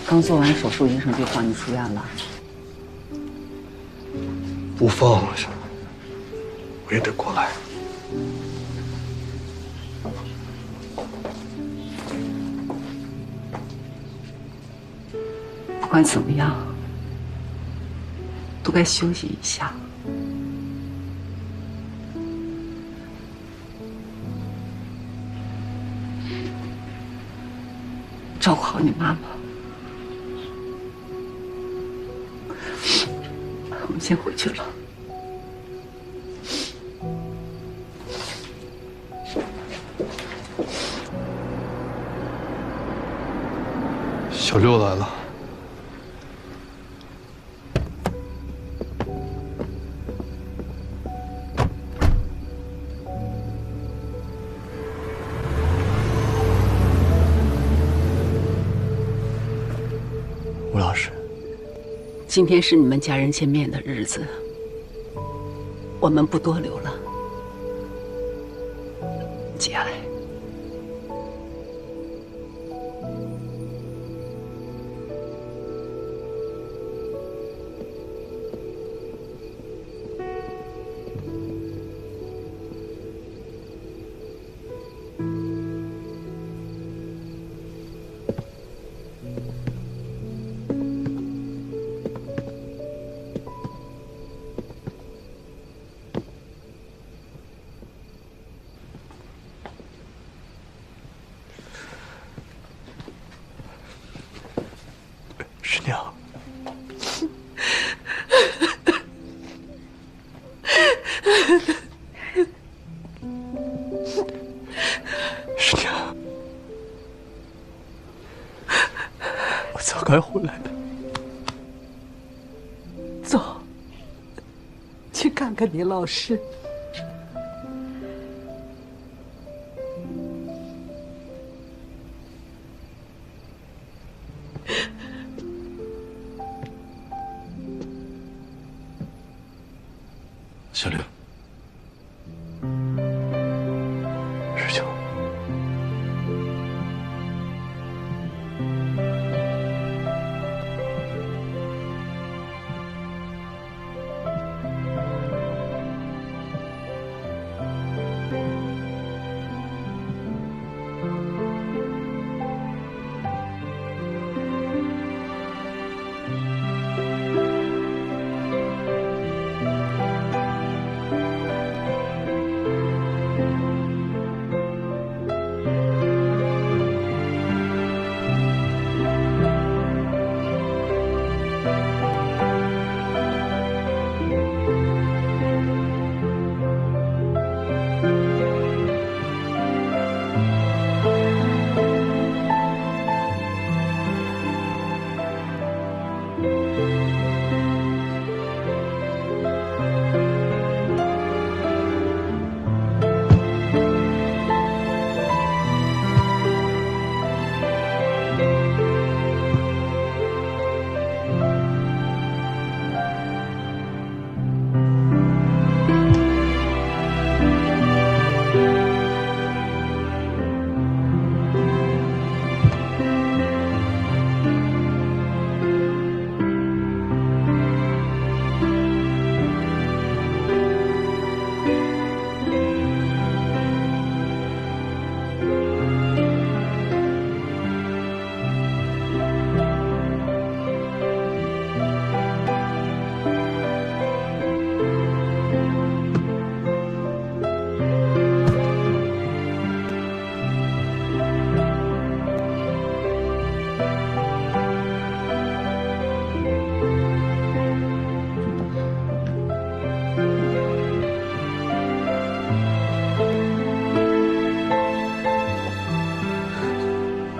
刚做完手术，医生就放你出院了。不放了，我也得过来。不管怎么样，都该休息一下。照顾好你妈妈。我们先回去了。小六来了。吴老师，今天是你们家人见面的日子，我们不多留了。节哀。师娘，师娘，我早该回来的。走，去看看你老师。小六，师兄，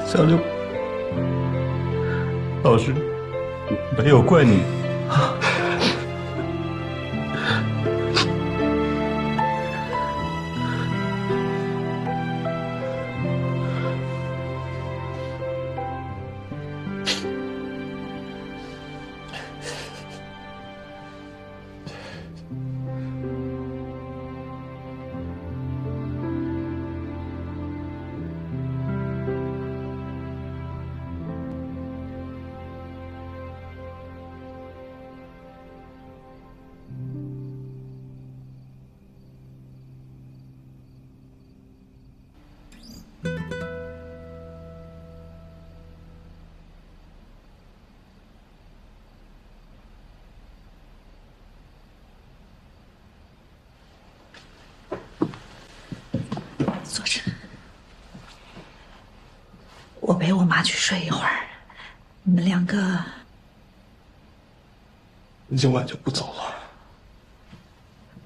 小六，老师没有怪你啊。我陪我妈去睡一会儿，你们两个今晚就不走了，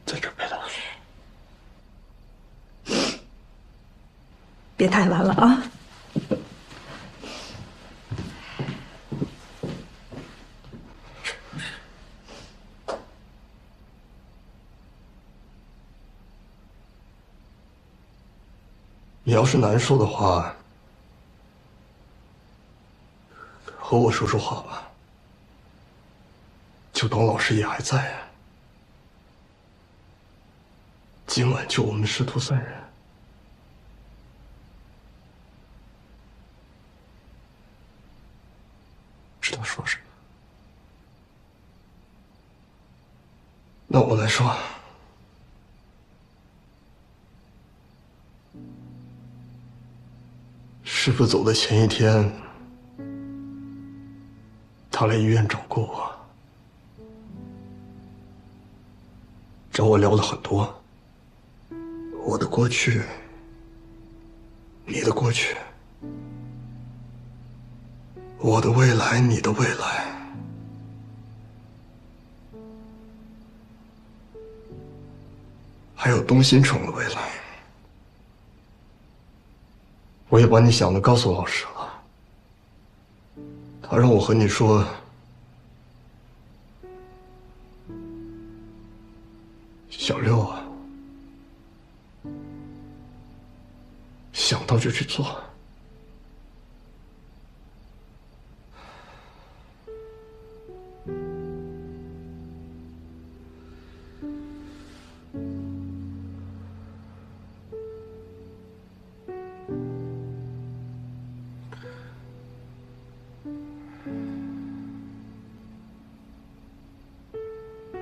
在这儿陪她。别太晚了啊。你要是难受的话，和我说说话吧，就当老师也还在。今晚就我们师徒三人。知道说什么？那我来说。师父走的前一天，他来医院找过我，找我聊了很多，我的过去，你的过去，我的未来，你的未来，还有东新城的未来。我也把你想的告诉老师了，他让我和你说，小六啊，想到就去做。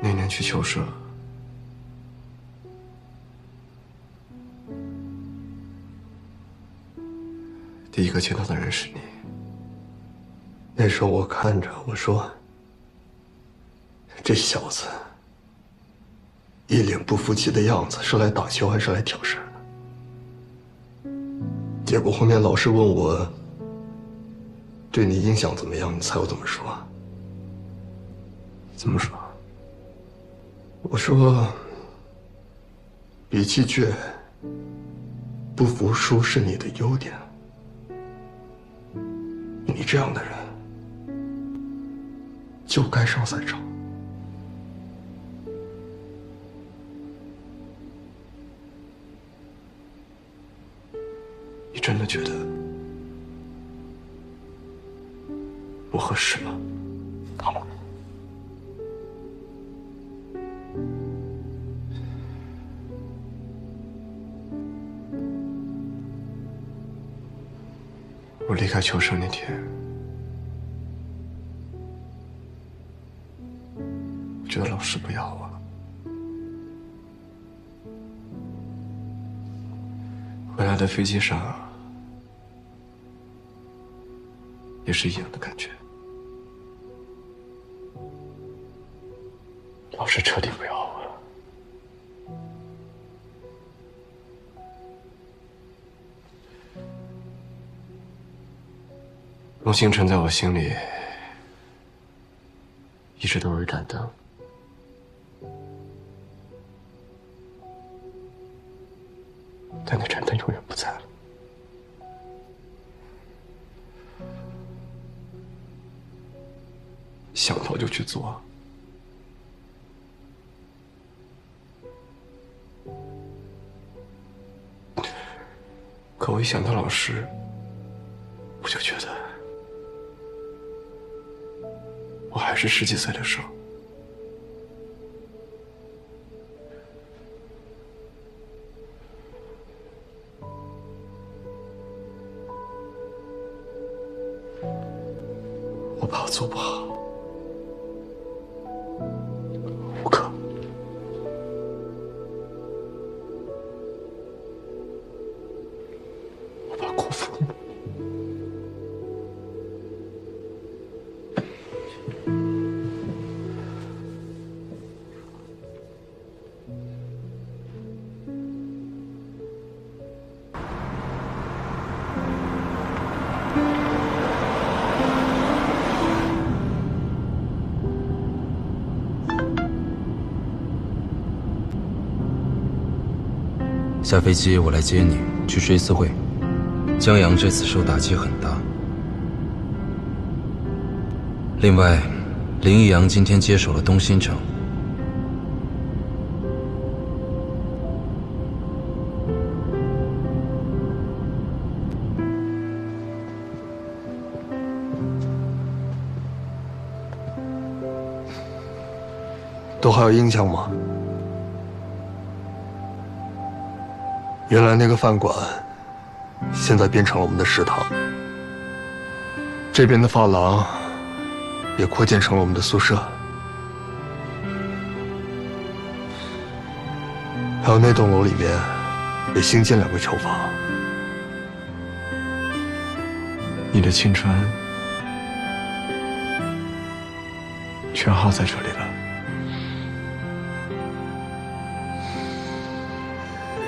那年去球社，第一个见到的人是你。那时候我看着我说，这小子一脸不服气的样子，是来打球还是来挑事的？结果后面老师问我对你印象怎么样，你猜我怎么说？怎么说？我说，脾气倔，不服输是你的优点。你这样的人，就该上赛场。你真的觉得我合适吗？好。我离开球社那天，我觉得老师不要我了。回来的飞机上，也是一样的感觉。老师彻底不要我了。龙星辰在我心里一直都有一盏灯，但那盏灯永远不在了。想到就去做，可我一想到老师，我就觉得我还是10几岁的时候。我怕我做不好，吴可，我怕辜负你们。下飞机我来接你去追思会。江阳这次受打击很大。另外，林逸阳今天接手了东新城。都还有印象吗？原来那个饭馆，现在变成了我们的食堂。这边的发廊，也扩建成了我们的宿舍。还有那栋楼里面，也新建2个囚房。你的青春，全耗在这里了。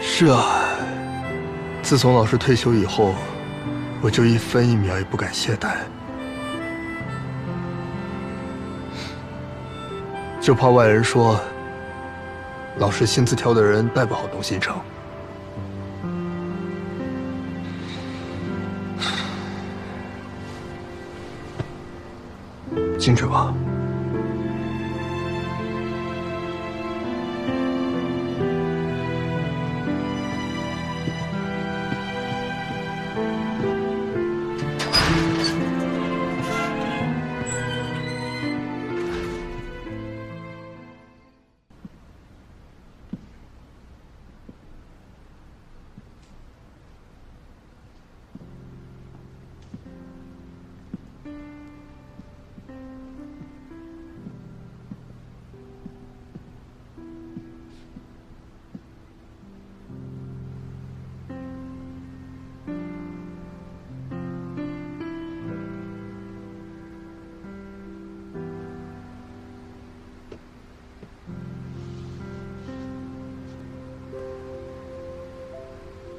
是啊，自从老师退休以后，我就1分1秒也不敢懈怠，就怕外人说老师亲自挑的人带不好东新城。进去吧。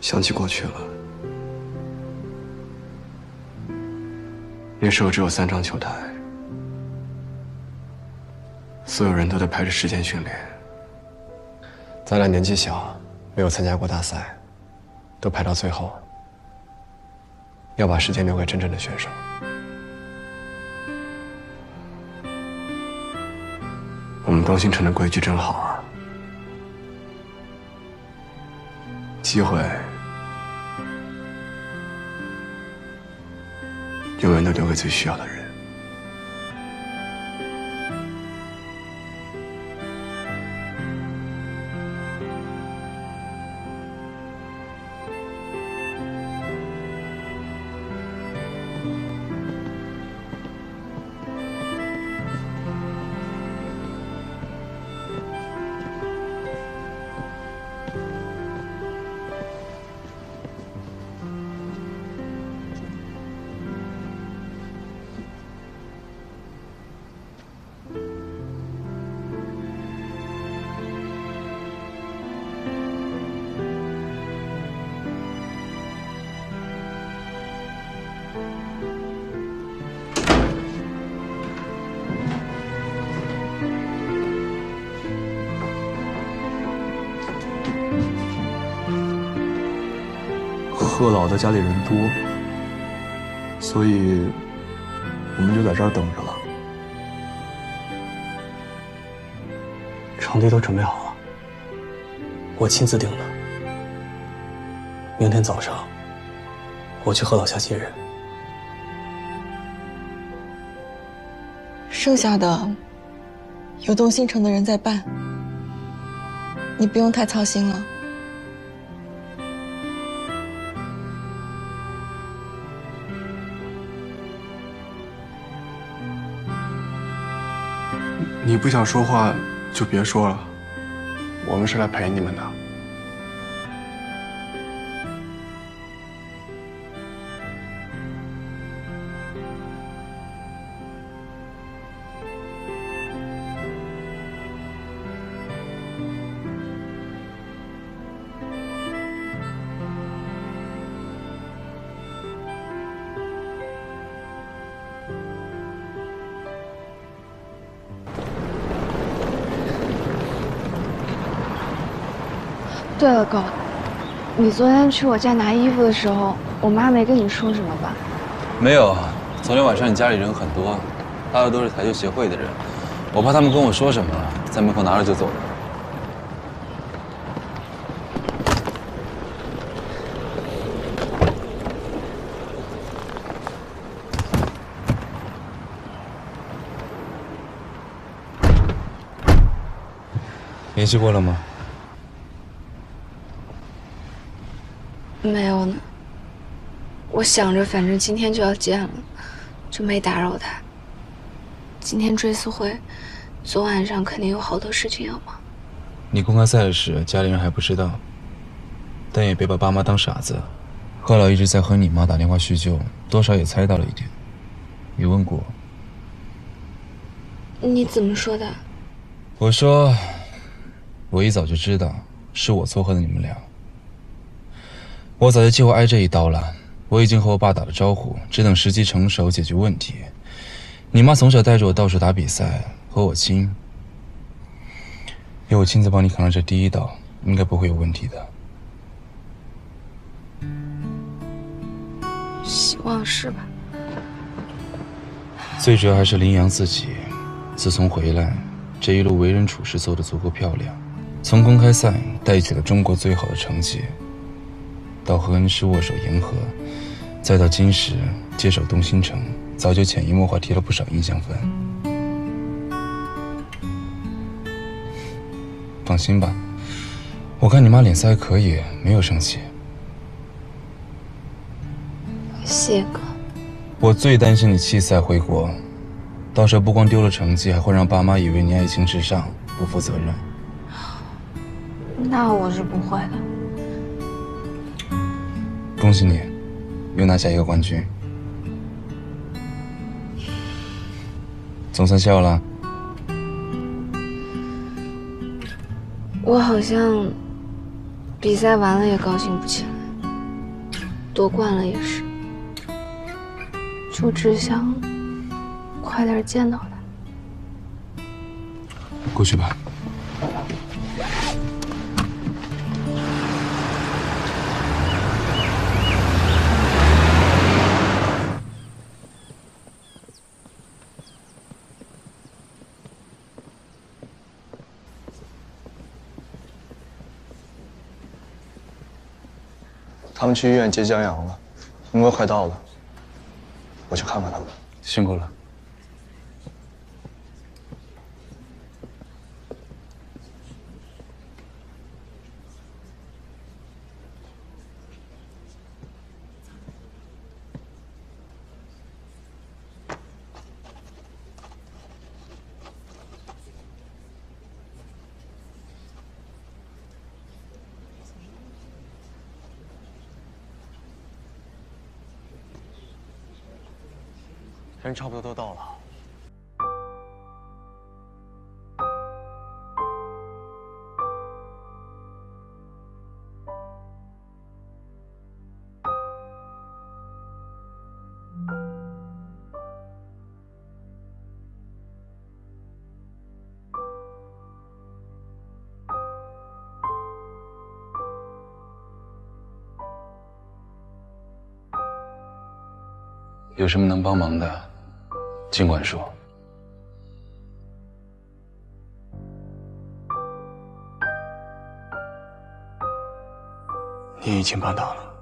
想起过去了，那时候只有3张球台，所有人都得排着时间训练。咱俩年纪小，没有参加过大赛，都排到最后，要把时间留给真正的选手。我们东新城的规矩真好啊，机会永远都留给最需要的人。贺老的家里人多，所以我们就在这儿等着了。场地都准备好了，我亲自定的。明天早上，我去贺老家接人。剩下的有东新城的人在办，你不用太操心了。你不想说话就别说了，我们是来陪你们的。对了，狗，你昨天去我家拿衣服的时候，我妈没跟你说什么吧？没有，昨天晚上你家里人很多，来的都是台球协会的人，我怕他们跟我说什么，在门口拿着就走了。联系过了吗？没有呢。我想着反正今天就要见了，就没打扰他。今天追思会，昨晚上肯定有好多事情要忙。你公开赛的事，家里人还不知道，但也别把爸妈当傻子。贺老一直在和你妈打电话叙旧，多少也猜到了一点。你问过？你怎么说的？我说，我一早就知道是我撮合的你们俩。我早就计划挨这一刀了。我已经和我爸打了招呼，只等时机成熟解决问题。你妈从小带着我到处打比赛，和我亲。有我亲自帮你扛了这第一刀，应该不会有问题的。希望是吧？最主要还是林阳自己，自从回来，这一路为人处事做得足够漂亮，从公开赛带起了中国最好的成绩，到和恩师握手言和，再到今时接手东星城，早就潜移默化提了不少印象分。放心吧，我看你妈脸色还可以，没有生气。谢哥，我最担心你弃赛回国，到时候不光丢了成绩，还会让爸妈以为你爱情至上，不负责任。那我是不会的。恭喜你，又拿下一个冠军，总算笑了。我好像比赛完了也高兴不起来，夺冠了也是，就只想快点见到他。过去吧。他们去医院接江阳了，应该快到了。我去看看他们。辛苦了。人差不多都到了。有什么能帮忙的，尽管说。你已经办到了。